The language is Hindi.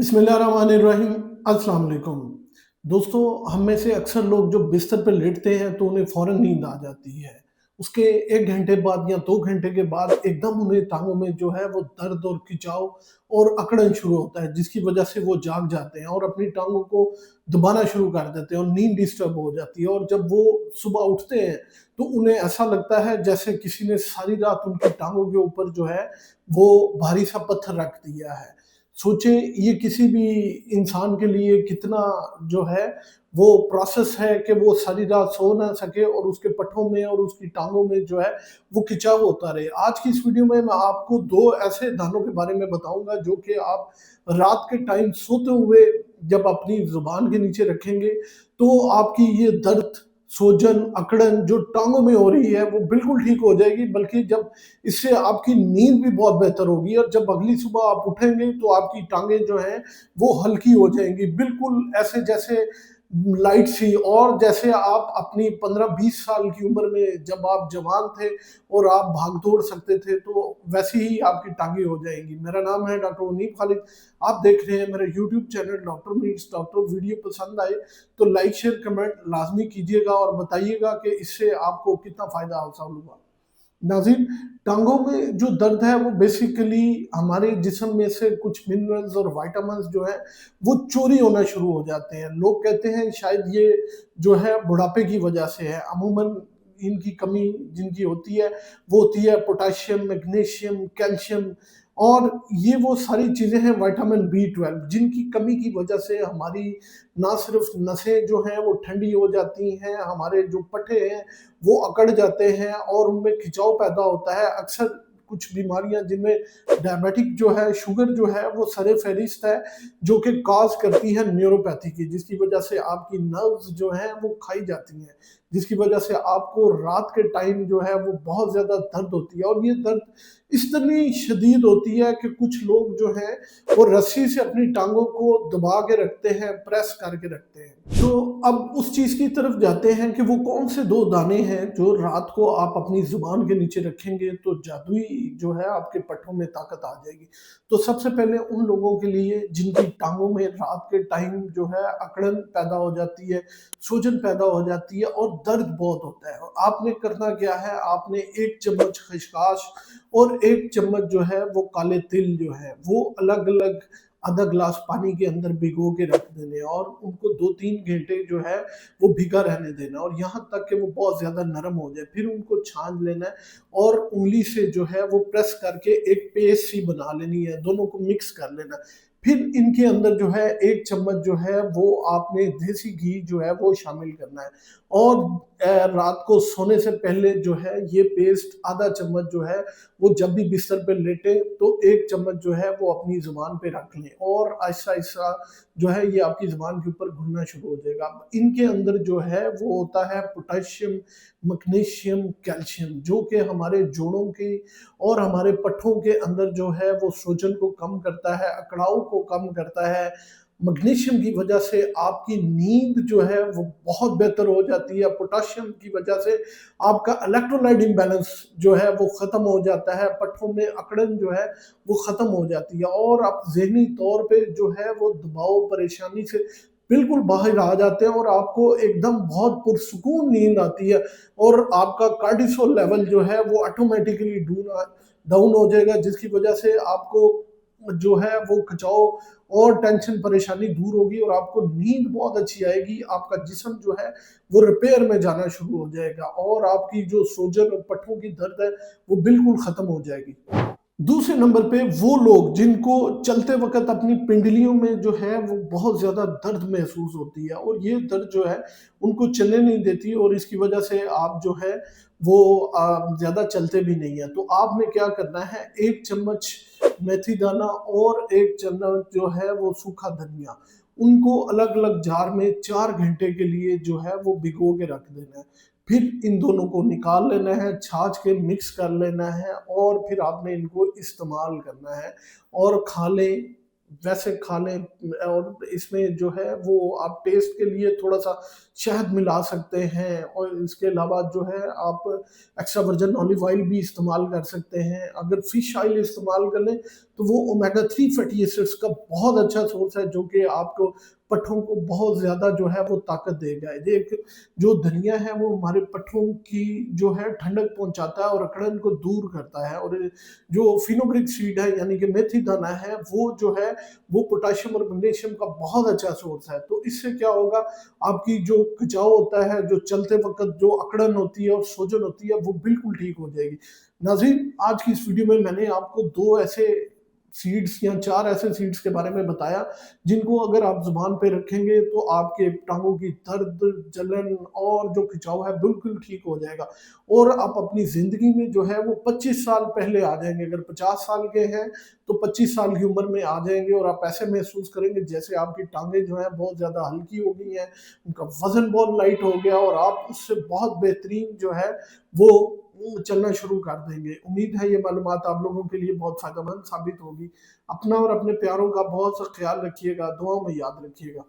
बिस्मिल्लाहिर्रहमानिर्रहीम। अस्सलाम वालेकुम। दोस्तों, हम में से अक्सर लोग जो बिस्तर पे लेटते हैं तो उन्हें फ़ौरन नींद आ जाती है। उसके 1 घंटे बाद या 2 घंटे के बाद एकदम उन्हें टाँगों में जो है वो दर्द और खिंचाव और अकड़न शुरू होता है, जिसकी वजह से वो जाग जाते हैं और अपनी टाँगों को दबाना शुरू कर देते हैं और नींद डिस्टर्ब हो जाती है। और जब वो सुबह उठते हैं तो उन्हें ऐसा लगता है जैसे किसी ने सारी रात उनकी टाँगों के ऊपर जो है वो भारी सा पत्थर रख दिया है। सोचें, ये किसी भी इंसान के लिए कितना जो है वो प्रोसेस है कि वो सारी रात सो ना सके और उसके पट्टों में और उसकी टाँगों में जो है वो खिंचाव होता रहे। आज की इस वीडियो में मैं आपको 2 ऐसे दानों के बारे में बताऊँगा जो कि आप रात के टाइम सोते हुए जब अपनी ज़ुबान के नीचे रखेंगे तो आपकी ये दर्द, सूजन, अकड़न जो टाँगों में हो रही है वो बिल्कुल ठीक हो जाएगी, बल्कि जब इससे आपकी नींद भी बहुत बेहतर होगी और जब अगली सुबह आप उठेंगे तो आपकी टाँगें जो हैं वो हल्की हो जाएँगी। बिल्कुल ऐसे जैसे लाइट सी, और जैसे आप अपनी 15-20 साल की उम्र में जब आप जवान थे और आप भाग-दौड़ सकते थे, तो वैसी ही आपकी टाँगें हो जाएँगी। मेरा नाम है डॉक्टर मुनीब खालिद। आप देख रहे हैं मेरा YouTube channel doctor meets doctor. Video पसंद आए तो लाइक, शेयर, कमेंट लाज़मी कीजिएगा और बताइएगा कि इससे आपको कितना फ़ायदा हासिल हुआ। नाज़रीन, टाँगों में जो दर्द है वो बेसिकली हमारे जिस्म में से कुछ मिनरल्स और विटामिन्स जो है वो चोरी होना शुरू हो जाते हैं। लोग कहते हैं शायद ये जो है बुढ़ापे की वजह से है। अमूमन इनकी कमी जिनकी होती है वो होती है पोटेशियम, मैग्नीशियम, कैल्शियम, और ये वो सारी चीज़ें हैं विटामिन बी 12 जिनकी कमी की वजह से हमारी ना सिर्फ नसें जो हैं वो ठंडी हो जाती हैं, हमारे जो पट्टे हैं वो अकड़ जाते हैं और उनमें खिंचाव पैदा होता है। अक्सर कुछ बीमारियाँ जिनमें डायबिटिक जो है, शुगर जो है वो सर-ए-फ़हरिस्त है, जो कि कॉज़ करती है न्यूरोपैथी की, जिसकी वजह से आपकी नर्व्स जो हैं वो खाई जाती हैं, जिसकी वजह से आपको रात के टाइम जो है वो बहुत ज़्यादा दर्द होती है। और ये दर्द इतनी शदीद होती है कि कुछ लोग जो हैं वो रस्सी से अपनी टाँगों को दबा के रखते हैं, प्रेस करके रखते हैं। तो अब उस चीज़ की तरफ जाते हैं कि वो कौन से 2 दाने हैं जो रात को आप अपनी ज़ुबान के नीचे रखेंगे तो जादुई जो है आपके पट्टों में ताकत आ जाएगी। तो सबसे पहले उन लोगों के लिए जिनकी टाँगों में रात के टाइम जो है अकड़न पैदा हो जाती है, सूजन पैदा हो जाती है और दर्द बहुत होता है। और आपने करना क्या है, आपने 1 चम्मच खसकास और 1 चम्मच जो है वो काले तिल जो है वो अलग-अलग आधा ग्लास पानी के अंदर भिगो के रख देने और उनको 2-3 घंटे जो है वो भीगा रहने देना और यहाँ तक कि वो बहुत ज़्यादा नरम हो जाए। फिर उनको छान लेना है और उँगली से जो है वो प्रेस करके एक पेस्ट सी बना लेनी है, दोनों को मिक्स कर लेना है। फिर इनके अंदर जो है 1 चम्मच जो है वो आपने देसी घी जो है वो शामिल करना है और रात को सोने से पहले जो है ये पेस्ट आधा चम्मच जो है वो जब भी बिस्तर पे लेटे तो 1 चम्मच जो है वो अपनी ज़ुबान पे रख लें और आहिस्ता-आहिस्ता जो है ये आपकी ज़ुबान के ऊपर घुलना शुरू हो जाएगा। इनके अंदर जो है वो होता है पोटेशियम, मैग्नीशियम, कैल्शियम, जो कि हमारे जोड़ों की और हमारे पट्टों के अंदर जो है वो सूजन को कम करता है, अकड़ाव को कम करता है। मैग्नीशियम की वजह से आपकी नींद जो है वो बहुत बेहतर हो जाती है, पोटेशियम की वजह से आपका इलेक्ट्रोलाइट इम्बैलेंस जो है वो ख़त्म हो जाता है, पट्टों में अकड़न जो है वो ख़त्म हो जाती है और आप ज़हनी तौर पे जो है वो दबाव, परेशानी से बिल्कुल बाहर आ जाते हैं और आपको एकदम बहुत पुरसुकून नींद आती है और आपका कार्टिसोल लेवल जो है वो ऑटोमैटिकली डाउन हो जाएगा, जिसकी वजह से आपको जो है वो खिंचाव और टेंशन परेशानी दूर होगी और आपको नींद बहुत अच्छी आएगी। आपका जिस्म जो है वो रिपेयर में जाना शुरू हो जाएगा और आपकी जो सूजन और पट्टों की दर्द है वो बिल्कुल ख़त्म हो जाएगी। दूसरे नंबर पे वो लोग जिनको चलते वक़्त अपनी पिंडलियों में जो है वो बहुत ज़्यादा दर्द महसूस होती है और ये दर्द जो है उनको चलने नहीं देती और इसकी वज़ह से आप जो है वो ज़्यादा चलते भी नहीं हैं। तो आपने क्या करना है, 1 चम्मच मेथी दाना और 1 चम्मच जो है वो सूखा धनिया, उनको अलग-अलग जार में 4 घंटे के लिए जो है वो भिगो के रख देना है। फिर इन दोनों को निकाल लेना है, छाछ के मिक्स कर लेना है और फिर आपने इनको इस्तेमाल करना है और खा लें। वैसे खा लें और इसमें जो है वो आप टेस्ट के लिए थोड़ा-सा शहद मिला सकते हैं और इसके अलावा जो है आप एक्स्ट्रा वर्जिन ऑलिव ऑयल भी इस्तेमाल कर सकते हैं। अगर फिश ऑयल इस्तेमाल कर लें तो वो ओमेगा 3 फैटी एसिड्स का बहुत अच्छा सोर्स है जो कि आपको पट्ठों को बहुत ज़्यादा जो है वो ताकत देगा। ये एक जो धनिया है वो हमारे पट्ठों की जो है ठंडक पहुँचाता है और अकड़न को दूर करता है और जो फेनुग्रीक सीड है यानी कि मेथी दाना है वो जो है वो पोटेशियम और मैग्नीशियम का बहुत अच्छा सोर्स है। तो इससे क्या होगा आपकी जो खिंचाव होता है, जो चलते वक़्त जो अकड़न होती है और सूजन होती है वो बिल्कुल ठीक हो जाएगी। नाज़रीन आज की इस वीडियो में मैंने आपको 2 ऐसे सीड्स या 4 ऐसे सीड्स के बारे में बताया, जिनको अगर आप ज़ुबान पे रखेंगे तो आपके टाँगों की दर्द, जलन और जो खिंचाव है बिल्कुल ठीक हो जाएगा और आप अपनी ज़िंदगी में जो है वो 25 साल पहले आ जाएँगे। अगर 50 साल के हैं तो 25 साल की उम्र में आ जाएँगे और आप ऐसे महसूस करेंगे जैसे आपकी टाँगें जो हैं बहुत ज़्यादा हल्की हो गई हैं, उनका वज़न बहुत लाइट हो गया और आप उससे बहुत बेहतरीन जो है वो चलना शुरू कर देंगे। उम्मीद है ये मालूमात आप लोगों के लिए बहुत फ़ायदेमंद साबित होगी। अपना और अपने प्यारों का बहुत सा ख़्याल रखिएगा, दुआओं में याद रखिएगा।